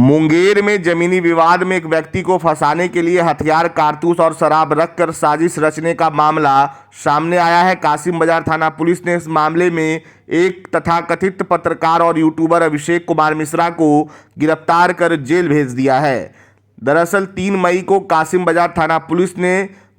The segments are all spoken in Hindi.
मुंगेर में जमीनी विवाद में एक व्यक्ति को फंसाने के लिए हथियार, कारतूस और शराब रखकर साजिश रचने का मामला सामने आया है। कासिम बाजार थाना पुलिस ने इस मामले में एक तथाकथित पत्रकार और यूट्यूबर अभिषेक कुमार मिश्रा को गिरफ्तार कर जेल भेज दिया है। दरअसल 3 मई को कासिम बाजार थाना पुलिस ने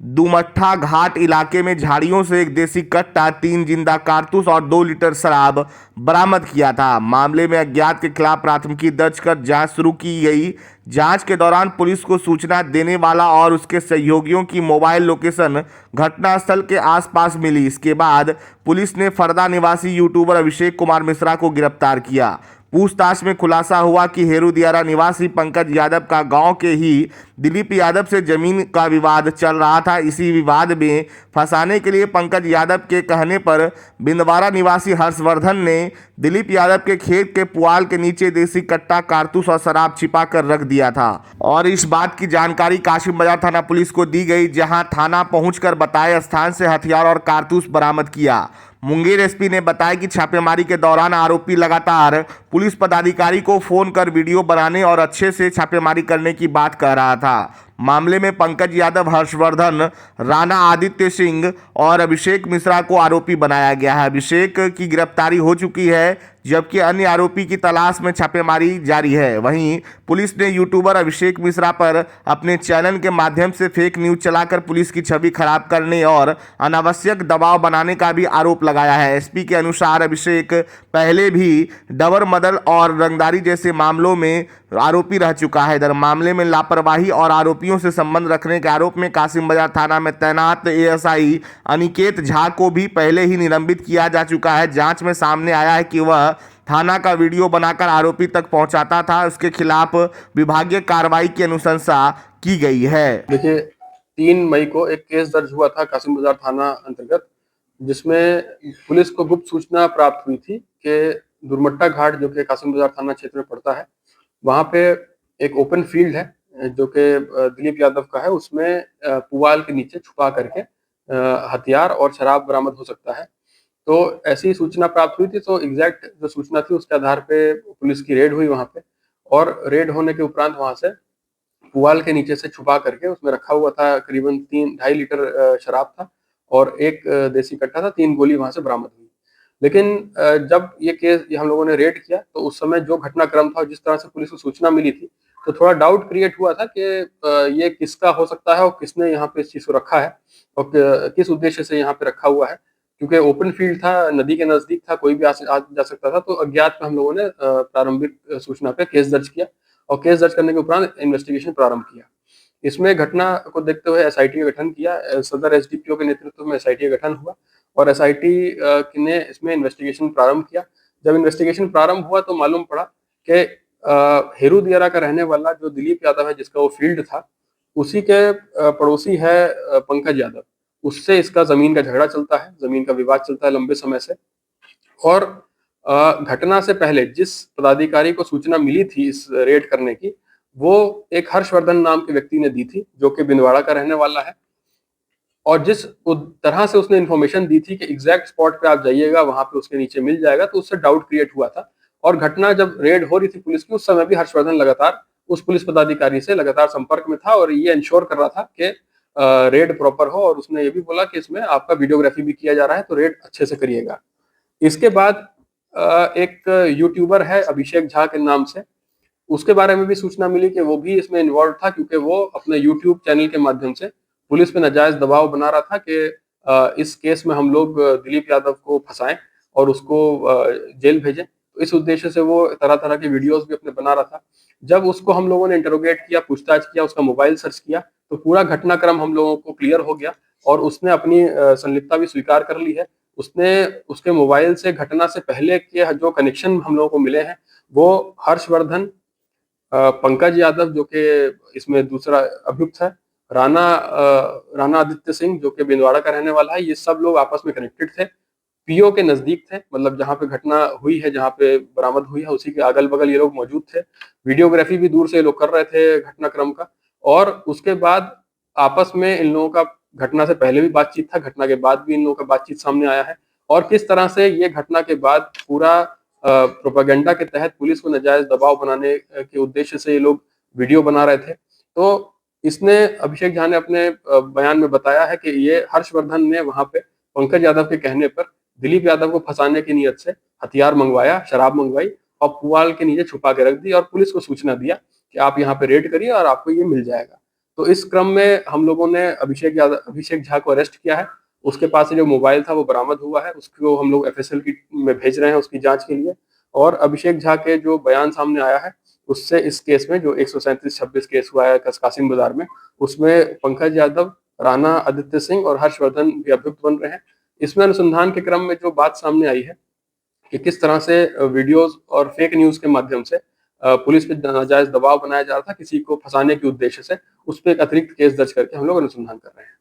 दुमट्ठा घाट इलाके में झाड़ियों से एक देसी कट्टा, 3 जिंदा कारतूस और 2 लीटर शराब बरामद किया था। मामले में अज्ञात के खिलाफ प्राथमिकी दर्ज कर जांच शुरू की गई। जांच के दौरान पुलिस को सूचना देने वाला और उसके सहयोगियों की मोबाइल लोकेशन घटनास्थल के आसपास मिली। इसके बाद पुलिस ने फरदा निवासी यूट्यूबर अभिषेक कुमार मिश्रा को गिरफ्तार किया। पूछताछ में खुलासा हुआ कि हेरू दियारा निवासी पंकज यादव का गांव के ही दिलीप यादव से जमीन का विवाद चल रहा था। इसी विवाद में फंसाने के लिए पंकज यादव के कहने पर बिंदवारा निवासी हर्षवर्धन ने दिलीप यादव के खेत के पुआल के नीचे देसी कट्टा, कारतूस और शराब छिपा कर रख दिया था और इस बात की जानकारी कासिम बाजार थाना पुलिस को दी गई, जहां थाना पहुंचकर बताए स्थान से हथियार और कारतूस बरामद किया। मुंगेर एसपी ने बताया कि छापेमारी के दौरान आरोपी लगातार पुलिस पदाधिकारी को फोन कर वीडियो बनाने और अच्छे से छापेमारी करने की बात कह रहा था। मामले में पंकज यादव, हर्षवर्धन, राणा आदित्य सिंह और अभिषेक मिश्रा को आरोपी बनाया गया है। अभिषेक की गिरफ्तारी हो चुकी है, जबकि अन्य आरोपी की तलाश में छापेमारी जारी है। वहीं पुलिस ने यूट्यूबर अभिषेक मिश्रा पर अपने चैनल के माध्यम से फेक न्यूज चलाकर पुलिस की छवि खराब करने और अनावश्यक दबाव बनाने का भी आरोप लगाया है। एसपी के अनुसार अभिषेक पहले भी डबर मदल और रंगदारी जैसे मामलों में आरोपी रह चुका है। इधर मामले में लापरवाही और आरोपियों से संबंध रखने के आरोप में कासिम बाजार थाना में तैनात एएसआई अनिकेत झा को भी पहले ही निलंबित किया जा चुका है। जांच में सामने आया है कि वह थाना का वीडियो बनाकर आरोपी तक पहुंचाता था। उसके खिलाफ विभागीय कार्रवाई की अनुशंसा की गई है। देखिए, 3 मई को एक केस दर्ज हुआ था कासिम बाजार थाना अंतर्गत, जिसमें पुलिस को गुप्त सूचना प्राप्त हुई थी कि दुर्मट्टा घाट, जो कि कासिम बाजार थाना क्षेत्र में पड़ता है, वहां पे एक ओपन फील्ड है जो कि दिलीप यादव का है। उसमें पुआल के नीचे छुपा करके हथियार और शराब बरामद हो सकता है। तो ऐसी सूचना प्राप्त हुई थी, तो एग्जैक्ट जो सूचना थी उसके आधार पे पुलिस की रेड हुई वहां पे, और रेड होने के उपरांत वहां से पुआल के नीचे से छुपा करके उसमें रखा हुआ था करीबन 3-2.5 लीटर शराब था और एक देसी कट्टा था। 3 गोली वहां से बरामद हुई। लेकिन जब ये केस हम लोगों ने रेड किया तो उस समय जो घटनाक्रम था और जिस तरह से पुलिस को सूचना मिली थी, तो थोड़ा डाउट क्रिएट हुआ था कि ये किसका हो सकता है और किसने यहाँ पे इस चीज को रखा है और किस उद्देश्य से यहाँ पे रखा हुआ है। क्योंकि ओपन फील्ड था, नदी के नजदीक था, कोई भी आ जा सकता था। तो अज्ञात में हम लोगों ने प्रारंभिक सूचना पे केस दर्ज किया और केस दर्ज करने के उपरांत इन्वेस्टिगेशन प्रारंभ किया। इसमें घटना को देखते हुए एसआईटी का गठन किया। सदर एसडीपीओ के नेतृत्व में एसआईटी का गठन हुआ और एसआईटी ने इसमें इन्वेस्टिगेशन प्रारंभ किया। जब इन्वेस्टिगेशन प्रारंभ हुआ तो मालूम पड़ा कि हेरू दियारा का रहने वाला जो दिलीप यादव है, जिसका वो फील्ड था, उसी के पड़ोसी है पंकज यादव। उससे इसका जमीन का झगड़ा चलता है, जमीन का विवाद चलता है लंबे समय से। और घटना से पहले जिस पदाधिकारी को सूचना मिली थी इस रेड करने की, वो एक हर्षवर्धन नाम के व्यक्ति ने दी थी, जो कि बिंदवाड़ा का रहने वाला है। और जिस तरह से उसने इन्फॉर्मेशन दी थी कि एग्जैक्ट स्पॉट पे आप जाइएगा, वहां पे उसके नीचे मिल जाएगा, तो उससे डाउट क्रिएट हुआ था। और घटना जब रेड हो रही थी पुलिस की, उस समय भी हर्षवर्धन लगातार उस पुलिस पदाधिकारी से लगातार संपर्क में था और ये इंश्योर कर रहा था कि रेड प्रॉपर हो। और उसने ये भी बोला कि इसमें आपका वीडियोग्राफी भी किया जा रहा है, तो रेड अच्छे से करिएगा। इसके बाद एक यूट्यूबर है अभिषेक झा के नाम से, उसके बारे में भी सूचना मिली कि वो भी इसमें इन्वॉल्व था, क्योंकि वो अपने यूट्यूब चैनल के माध्यम से पुलिस पे नाजायज दबाव बना रहा था कि इस केस में हम लोग दिलीप यादव को फंसाएं और उसको जेल भेजें। तो इस उद्देश्य से वो तरह तरह के वीडियोस भी अपने बना रहा था। जब उसको हम लोगों ने इंटरोगेट किया, पूछताछ किया, उसका मोबाइल सर्च किया, तो पूरा घटनाक्रम हम लोगों को क्लियर हो गया और उसने अपनी संलिप्तता भी स्वीकार कर ली है। उसने उसके मोबाइल से घटना से पहले के जो कनेक्शन हम लोगों को मिले हैं, वो हर्षवर्धन, पंकज यादव जो कि इसमें दूसरा अभियुक्त है, राणा आदित्य सिंह जो कि बिंदवाड़ा का रहने वाला है, ये सब लोग आपस में कनेक्टेड थे, पीओ के नजदीक थे। मतलब जहां पे घटना हुई है, जहां पे बरामद हुई है, उसी के अगल बगल ये लोग मौजूद थे। वीडियोग्राफी भी दूर से ये लोग कर रहे थे घटनाक्रम का। और उसके बाद आपस में इन लोगों का घटना से पहले भी बातचीत था, घटना के बाद भी इन लोगों का बातचीत सामने आया है। और किस तरह से ये घटना के बाद पूरा प्रोपेगेंडा के तहत पुलिस को नाजायज दबाव बनाने के उद्देश्य से ये लोग वीडियो बना रहे थे। तो इसने अभिषेक झा ने अपने बयान में बताया है कि ये हर्षवर्धन ने वहां पे पंकज यादव के कहने पर दिलीप यादव को फंसाने की नीयत से हथियार मंगवाया, शराब मंगवाई और पुआल के नीचे छुपा के रख दी और पुलिस को सूचना दिया कि आप यहाँ पे रेड करिए और आपको ये मिल जाएगा। तो इस क्रम में हम लोगों ने अभिषेक झा को अरेस्ट किया है। उसके पास से जो मोबाइल था वो बरामद हुआ है, उसको हम लोग एफएसएल की में भेज रहे हैं उसकी जांच के लिए। और अभिषेक झा के जो बयान सामने आया है उससे इस केस में जो 137-26 केस हुआ है कासिम बाजार में, उसमें पंकज यादव, राणा आदित्य सिंह और हर्षवर्धन भी अभियुक्त बन रहे हैं। इसमें अनुसंधान के क्रम में जो बात सामने आई है कि किस तरह से वीडियोस और फेक न्यूज के माध्यम से पुलिस पे नाजायज दबाव बनाया जा रहा था किसी को फंसाने के उद्देश्य से, उस पर एक अतिरिक्त केस दर्ज करके हम लोग अनुसंधान कर रहे हैं।